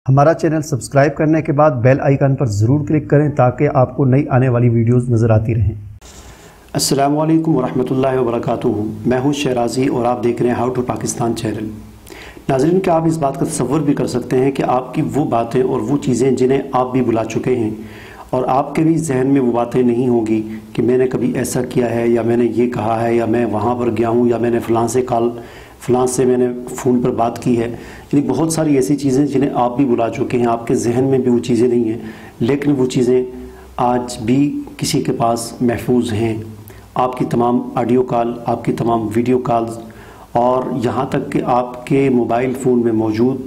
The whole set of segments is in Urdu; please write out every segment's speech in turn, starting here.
ہمارا چینل سبسکرائب کرنے کے بعد بیل آئیکن پر ضرور کلک کریں تاکہ آپ کو نئی آنے والی ویڈیوز نظر آتی رہیں۔ السلام علیکم ورحمۃ اللہ وبرکاتہ۔ میں ہوں شہرازی اور آپ دیکھ رہے ہیں ہاؤ ٹو پاکستان چینل۔ ناظرین، کیا آپ اس بات کا تصور بھی کر سکتے ہیں کہ آپ کی وہ باتیں اور وہ چیزیں جنہیں آپ بھی بلا چکے ہیں اور آپ کے بھی ذہن میں وہ باتیں نہیں ہوں گی کہ میں نے کبھی ایسا کیا ہے یا میں نے یہ کہا ہے یا میں وہاں پر گیا ہوں یا میں نے فلاں سے میں نے فون پر بات کی ہے، یعنی بہت ساری ایسی چیزیں جنہیں آپ بھی بلا چکے ہیں، آپ کے ذہن میں بھی وہ چیزیں نہیں ہیں، لیکن وہ چیزیں آج بھی کسی کے پاس محفوظ ہیں۔ آپ کی تمام آڈیو کال، آپ کی تمام ویڈیو کالز اور یہاں تک کہ آپ کے موبائل فون میں موجود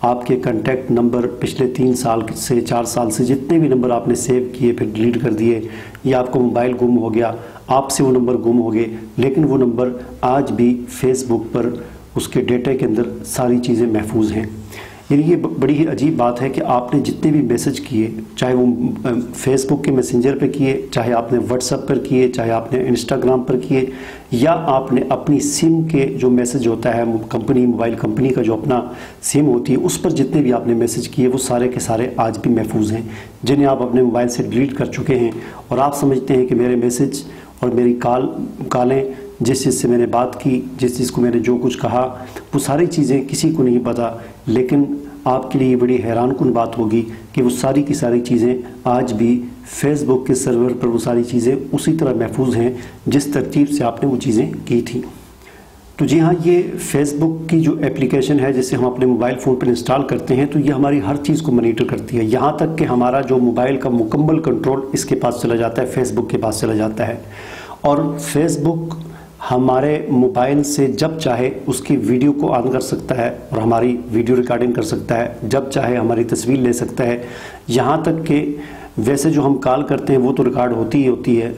آپ کے کنٹیکٹ نمبر پچھلے 3 سال سے 4 سال سے جتنے بھی نمبر آپ نے سیو کیے پھر ڈیلیٹ کر دیے یا آپ کا موبائل گم ہو گیا، آپ سے وہ نمبر گم ہو گئے، لیکن وہ نمبر آج بھی فیس بک پر اس کے ڈیٹا کے اندر ساری چیزیں محفوظ ہیں۔ یعنی یہ بڑی ہی عجیب بات ہے کہ آپ نے جتنے بھی میسج کیے، چاہے وہ فیس بک کے میسنجر پہ کیے، چاہے آپ نے واٹس ایپ پر کیے، چاہے آپ نے انسٹاگرام پر کیے، یا آپ نے اپنی سم کے جو میسج ہوتا ہے موبائل کمپنی کا جو اپنا سم ہوتی ہے اس پر جتنے بھی آپ نے میسج کیے وہ سارے کے سارے آج بھی محفوظ ہیں، جنہیں آپ اپنے موبائل سے ڈیلیٹ کر چکے ہیں، اور آپ سمجھتے ہیں کہ میرے میسج اور میری کالیں، جس چیز سے میں نے بات کی، جس چیز کو میں نے جو کچھ کہا، وہ ساری چیزیں کسی کو نہیں پتہ، لیکن آپ کے لیے یہ بڑی حیران کن بات ہوگی کہ وہ ساری کی ساری چیزیں آج بھی فیس بک کے سرور پر وہ ساری چیزیں اسی طرح محفوظ ہیں جس ترتیب سے آپ نے وہ چیزیں کی تھیں۔ تو جی ہاں، یہ فیس بک کی جو اپلیکیشن ہے جسے ہم اپنے موبائل فون پر انسٹال کرتے ہیں تو یہ ہماری ہر چیز کو مانیٹر کرتی ہے، یہاں تک کہ ہمارا جو موبائل کا مکمل کنٹرول اس کے پاس چلا جاتا ہے، فیس بک کے پاس چلا جاتا ہے، اور فیس بک ہمارے موبائل سے جب چاہے اس کی ویڈیو کو آن کر سکتا ہے اور ہماری ویڈیو ریکارڈنگ کر سکتا ہے، جب چاہے ہماری تصویر لے سکتا ہے، یہاں تک کہ ویسے جو ہم کال کرتے ہیں وہ تو ریکارڈ ہوتی ہی ہوتی ہے،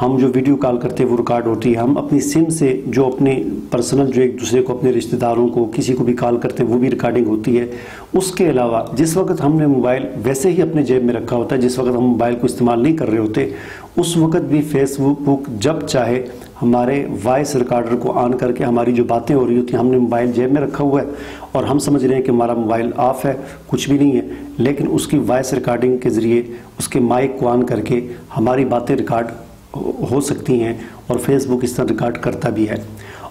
ہم جو ویڈیو کال کرتے ہیں وہ ریکارڈ ہوتی ہے، ہم اپنی سم سے جو اپنے پرسنل جو ایک دوسرے کو اپنے رشتہ داروں کو کسی کو بھی کال کرتے ہیں وہ بھی ریکارڈنگ ہوتی ہے۔ اس کے علاوہ جس وقت ہم نے موبائل ویسے ہی اپنے جیب میں رکھا ہوتا ہے، جس وقت ہم موبائل کو استعمال نہیں کر رہے ہوتے، اس وقت بھی فیس بک جب چاہے ہمارے وائس ریکارڈر کو آن کر کے ہماری جو باتیں ہو رہی ہوتی ہیں، ہم نے موبائل جیب میں رکھا ہوا ہے اور ہم سمجھ رہے ہیں کہ ہمارا موبائل آف ہے، کچھ بھی نہیں ہے، لیکن اس کی وائس ریکارڈنگ کے ذریعے اس کے مائک کو آن کر کے ہماری باتیں ریکارڈ ہو سکتی ہیں، اور فیس بک اس طرح ریکارڈ کرتا بھی ہے۔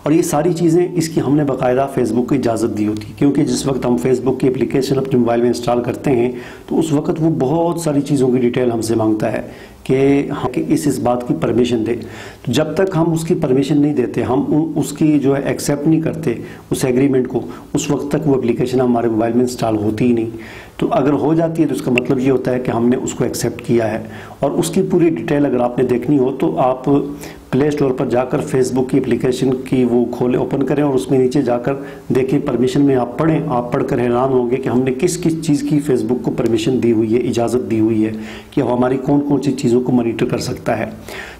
اور یہ ساری چیزیں اس کی ہم نے باقاعدہ فیس بک کی اجازت دی ہوتی ہے، کیونکہ جس وقت ہم فیس بک کی اپلیکیشن اپنے موبائل میں انسٹال کرتے ہیں تو اس وقت وہ بہت ساری چیزوں کی ڈیٹیل ہم سے مانگتا ہے کہ ہم اس بات کی پرمیشن دیں۔ تو جب تک ہم اس کی پرمیشن نہیں دیتے، ہم اس کی جو ہے ایکسیپٹ نہیں کرتے اس ایگریمنٹ کو، اس وقت تک وہ اپلیکیشن ہمارے موبائل میں انسٹال ہوتی ہی نہیں۔ تو اگر ہو جاتی ہے تو اس کا مطلب یہ ہوتا ہے کہ ہم نے اس کو ایکسیپٹ کیا ہے، اور اس کی پوری ڈیٹیل اگر آپ نے دیکھنی ہو تو آپ پلے اسٹور پر جا کر فیس بک کی اپلیکیشن کی وہ کھولیں، اوپن کریں، اور اس میں نیچے جا کر دیکھیں، پرمیشن میں آپ پڑھیں، آپ پڑھ کر حیران ہوں گے کہ ہم نے کس کس چیز کی فیس بک کو پرمیشن دی ہوئی ہے، اجازت دی ہوئی ہے کہ وہ ہماری کون کون سی چیزوں کو مانیٹر کر سکتا ہے۔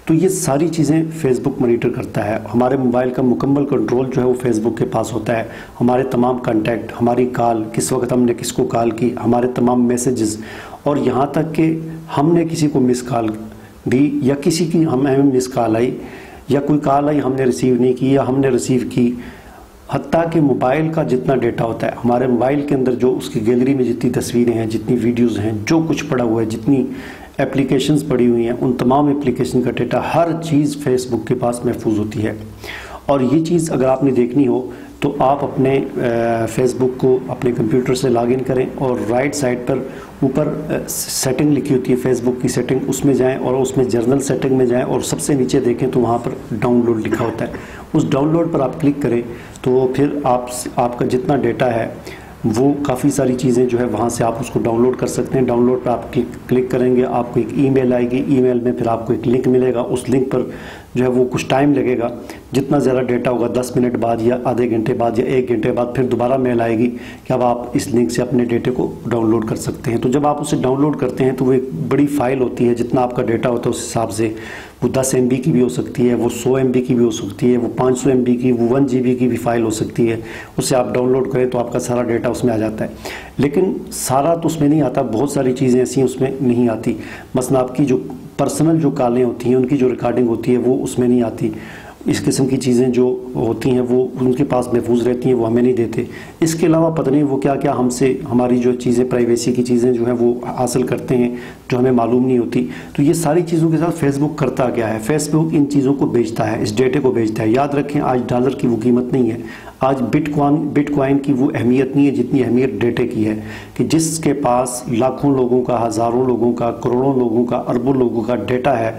تو یہ ساری چیزیں فیس بک مانیٹر کرتا ہے۔ ہمارے موبائل کا مکمل کنٹرول جو ہے وہ فیس بک کے پاس ہوتا ہے، ہمارے تمام کانٹیکٹ، ہماری کال، کس وقت ہم نے کس کو کال کی، ہمارے تمام میسیجز، اور یہاں تک کہ ہم نے کسی کو مس کال دی یا کسی کی ہمیں مس کال آئی یا کوئی کال آئی ہم نے ریسیو نہیں کی یا ہم نے ریسیو کی، حتیٰ کہ موبائل کا جتنا ڈیٹا ہوتا ہے، ہمارے موبائل کے اندر جو اس کی گیلری میں جتنی تصویریں ہیں، جتنی ویڈیوز ہیں، جو کچھ پڑا ہوا ہے، جتنی اپلیکیشنز پڑی ہوئی ہیں، ان تمام اپلیکیشن کا ڈیٹا، ہر چیز فیس بک کے پاس محفوظ ہوتی ہے۔ اور یہ چیز اگر آپ نے دیکھنی ہو تو آپ اپنے فیس بک کو اپنے کمپیوٹر سے لاگ ان کریں اور رائٹ سائڈ پر اوپر سیٹنگ لکھی ہوتی ہے، فیس بک کی سیٹنگ، اس میں جائیں اور اس میں جنرل سیٹنگ میں جائیں اور سب سے نیچے دیکھیں تو وہاں پر ڈاؤن لوڈ لکھا ہوتا ہے، اس ڈاؤن لوڈ پر آپ کلک کریں تو پھر آپ کا جتنا ڈیٹا ہے وہ کافی ساری چیزیں جو ہے وہاں سے آپ اس کو ڈاؤن لوڈ کر سکتے ہیں۔ ڈاؤن لوڈ پر آپ کلک کریں گے، آپ کو ایک ای میل آئے گی، ای میل میں پھر آپ کو ایک لنک ملے گا، اس لنک پر جو ہے وہ کچھ ٹائم لگے گا، جتنا زیادہ ڈیٹا ہوگا 10 منٹ بعد یا آدھے گھنٹے بعد یا 1 گھنٹے بعد پھر دوبارہ میل آئے گی کہ اب آپ اس لنک سے اپنے ڈیٹے کو ڈاؤن لوڈ کر سکتے ہیں۔ تو جب آپ اسے ڈاؤن لوڈ کرتے ہیں تو وہ ایک بڑی فائل ہوتی ہے، جتنا آپ کا ڈیٹا ہوتا ہے اس حساب سے، وہ 10 MB کی بھی ہو سکتی ہے، وہ 100 MB کی بھی ہو سکتی ہے، وہ 500 MB کی، وہ 1 GB کی بھی فائل ہو سکتی ہے، اسے آپ ڈاؤن لوڈ کریں تو آپ کا سارا ڈیٹا اس میں آ جاتا ہے۔ لیکن سارا تو اس میں نہیں آتا، بہت ساری چیزیں ایسی ہیں اس میں نہیں آتی، مثلا آپ کی جو پرسنل جو کالیں ہوتی ہیں ان کی جو ریکارڈنگ ہوتی ہے وہ اس میں نہیں آتی، اس قسم کی چیزیں جو ہوتی ہیں وہ ان کے پاس محفوظ رہتی ہیں، وہ ہمیں نہیں دیتے۔ اس کے علاوہ پتہ نہیں وہ کیا کیا ہم سے ہماری جو چیزیں پرائیویسی کی چیزیں جو ہیں وہ حاصل کرتے ہیں جو ہمیں معلوم نہیں ہوتی۔ تو یہ ساری چیزوں کے ساتھ فیس بک کرتا کیا ہے؟ فیس بک ان چیزوں کو بیچتا ہے، اس ڈیٹے کو بیچتا ہے۔ یاد رکھیں آج ڈالر کی وہ قیمت نہیں ہے، آج بٹ کوائن کی وہ اہمیت نہیں ہے جتنی اہمیت ڈیٹے کی ہے، کہ جس کے پاس لاکھوں لوگوں کا، ہزاروں لوگوں کا، کروڑوں لوگوں کا، اربوں لوگوں کا ڈیٹا ہے،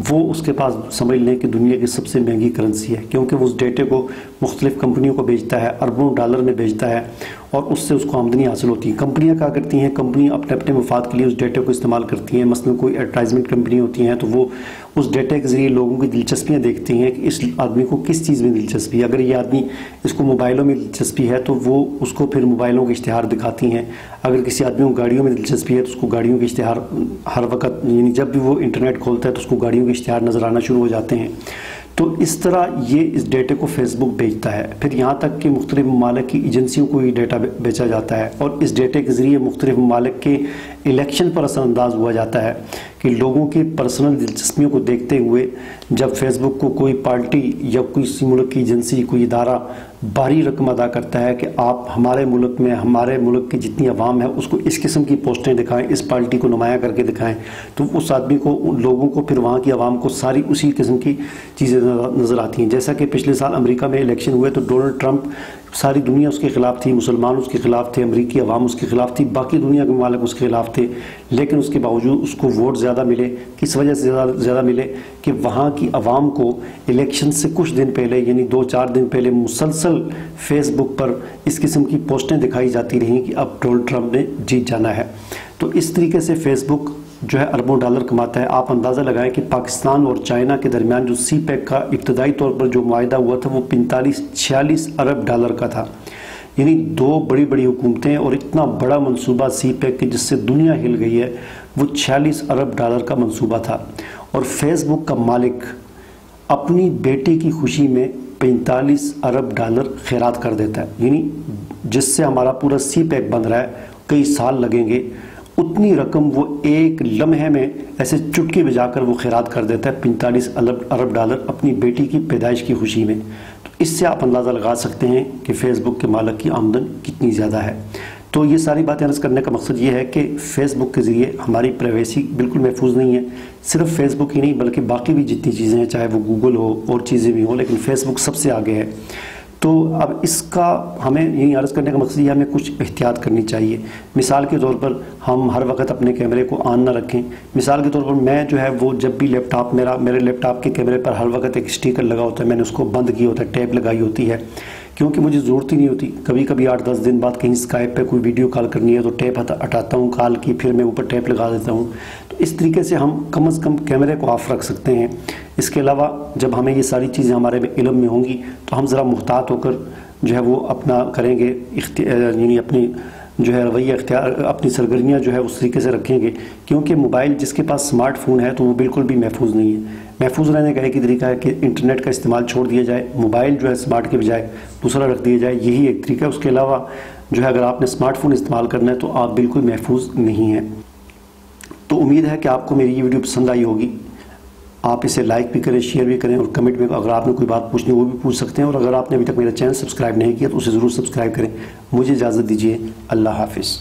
وہ اس کے پاس سمجھ لیں کہ دنیا کی سب سے مہنگی کرنسی ہے، کیونکہ وہ اس ڈیٹے کو مختلف کمپنیوں کو بیچتا ہے، اربوں ڈالر میں بیچتا ہے اور اس سے اس کو آمدنی حاصل ہوتی ہے۔ کمپنیاں کیا کرتی ہیں؟ کمپنیاں اپنے مفاد کے لیے اس ڈیٹے کو استعمال کرتی ہیں۔ مثلا کوئی ایڈورٹائزمنٹ کمپنی ہوتی ہیں تو وہ اس ڈیٹے کے ذریعے لوگوں کی دلچسپیاں دیکھتی ہیں کہ اس آدمی کو کس چیز میں دلچسپی ہے۔ اگر یہ آدمی اس کو موبائلوں میں دلچسپی ہے تو وہ اس کو پھر موبائلوں کے اشتہار دکھاتی ہیں۔ اگر کسی آدمی کو گاڑیوں میں دلچسپی ہے تو اس کو گاڑیوں کے اشتہار ہر وقت، یعنی جب بھی وہ انٹرنیٹ کھولتا ہے تو اس کو گاڑیوں کے اشتہار نظر آنا شروع ہو جاتے ہیں۔ تو اس طرح یہ اس ڈیٹے کو فیس بک بیچتا ہے۔ پھر یہاں تک کہ مختلف ممالک کی ایجنسیوں کو یہ ڈیٹا بیچا جاتا ہے اور اس ڈیٹے کے ذریعے مختلف ممالک کے الیکشن پر اثر انداز ہوا جاتا ہے، کہ لوگوں کی پرسنل دلچسپیوں کو دیکھتے ہوئے جب فیس بک کو کوئی پارٹی یا کسی ملک کی ایجنسی، کوئی ادارہ بھاری رقم ادا کرتا ہے کہ آپ ہمارے ملک میں، ہمارے ملک کی جتنی عوام ہے اس کو اس قسم کی پوسٹیں دکھائیں، اس پارٹی کو نمایاں کر کے دکھائیں، تو اس آدمی کو، ان لوگوں کو، پھر وہاں کی عوام کو ساری اسی قسم کی چیزیں نظر آتی ہیں۔ جیسا کہ پچھلے سال امریکہ میں الیکشن ہوئے تو ڈونلڈ ٹرمپ، ساری دنیا اس کے خلاف تھی، مسلمان اس کے خلاف تھے، امریکی عوام اس کے خلاف تھی، باقی دنیا کے ممالک اس کے خلاف تھے، لیکن اس کے باوجود اس کو ووٹ زیادہ ملے۔ کس وجہ سے زیادہ ملے؟ کہ وہاں کی عوام کو الیکشن سے کچھ دن پہلے، یعنی 2-4 دن پہلے مسلسل فیس بک پر اس قسم کی پوسٹیں دکھائی جاتی رہیں کہ اب ڈونلڈ ٹرمپ نے جیت جانا ہے۔ تو اس طریقے سے فیس بک جو ہے اربوں ڈالر کماتا ہے۔ آپ اندازہ لگائیں کہ پاکستان اور چائنا کے درمیان جو سی پیک کا ابتدائی طور پر جو معاہدہ ہوا تھا وہ 45-46 ارب ڈالر کا تھا، یعنی 2 بڑی بڑی حکومتیں اور اتنا بڑا منصوبہ سی پیک کی جس سے دنیا ہل گئی ہے، وہ 46 ارب ڈالر کا منصوبہ تھا۔ اور فیس بک کا مالک اپنی بیٹی کی خوشی میں 45 ارب ڈالر خیرات کر دیتا ہے، یعنی جس سے ہمارا پورا سی پیک بن رہا ہے، کئی سال لگیں گے، اتنی رقم وہ ایک لمحے میں ایسے چٹکی بجا کر وہ خیرات کر دیتا ہے، 45 ارب ڈالر اپنی بیٹی کی پیدائش کی خوشی میں۔ تو اس سے آپ اندازہ لگا سکتے ہیں کہ فیس بک کے مالک کی آمدن کتنی زیادہ ہے۔ تو یہ ساری باتیں عرض کرنے کا مقصد یہ ہے کہ فیس بک کے ذریعے ہماری پرائیویسی بالکل محفوظ نہیں ہے۔ صرف فیس بک ہی نہیں بلکہ باقی بھی جتنی چیزیں ہیں، چاہے وہ گوگل ہو اور چیزیں بھی ہوں، لیکن فیس بک سب سے آگے ہے۔ تو اب اس کا ہمیں یہی عرض کرنے کا مقصد یہ ہمیں کچھ احتیاط کرنی چاہیے۔ مثال کے طور پر ہم ہر وقت اپنے کیمرے کو آن نہ رکھیں۔ مثال کے طور پر میں جو ہے وہ جب بھی لیپ ٹاپ میرے لیپ ٹاپ کے کیمرے پر ہر وقت ایک اسٹیکر لگا ہوتا ہے، میں نے اس کو بند کیا ہوتا ہے، ٹیپ لگائی ہوتی ہے، کیونکہ مجھے ضرورت ہی نہیں ہوتی۔ کبھی کبھی 8-10 دن بعد کہیں اسکائپ پہ کوئی ویڈیو کال کرنی ہے تو ٹیپ ہٹاتا ہوں کال کی، پھر میں اوپر ٹیپ لگا دیتا ہوں۔ تو اس طریقے سے ہم کم از کم کیمرے کو آف رکھ سکتے ہیں۔ اس کے علاوہ جب ہمیں یہ ساری چیزیں ہمارے علم میں ہوں گی تو ہم ذرا محتاط ہو کر جو ہے وہ اپنا کریں گے، یعنی اپنی جو ہے رویہ اختیار، اپنی سرگرمیاں جو ہے اس طریقے سے رکھیں گے، کیونکہ موبائل جس کے پاس اسمارٹ فون ہے تو وہ بالکل بھی محفوظ نہیں ہے۔ محفوظ رہنے کا ایک ہی طریقہ ہے کہ انٹرنیٹ کا استعمال چھوڑ دیا جائے، موبائل جو ہے اسمارٹ کے بجائے دوسرا رکھ دیا جائے، یہی ایک طریقہ ہے۔ اس کے علاوہ جو ہے اگر آپ نے اسمارٹ فون استعمال کرنا ہے تو آپ بالکل محفوظ نہیں ہیں۔ تو امید ہے کہ آپ کو میری یہ ویڈیو پسند آئی ہوگی۔ آپ اسے لائک بھی کریں، شیئر بھی کریں، اور کمنٹ میں اگر آپ نے کوئی بات پوچھنی وہ بھی پوچھ سکتے ہیں، اور اگر آپ نے ابھی تک میرا چینل سبسکرائب نہیں کیا تو اسے ضرور سبسکرائب کریں۔ مجھے اجازت دیجیے، اللہ حافظ۔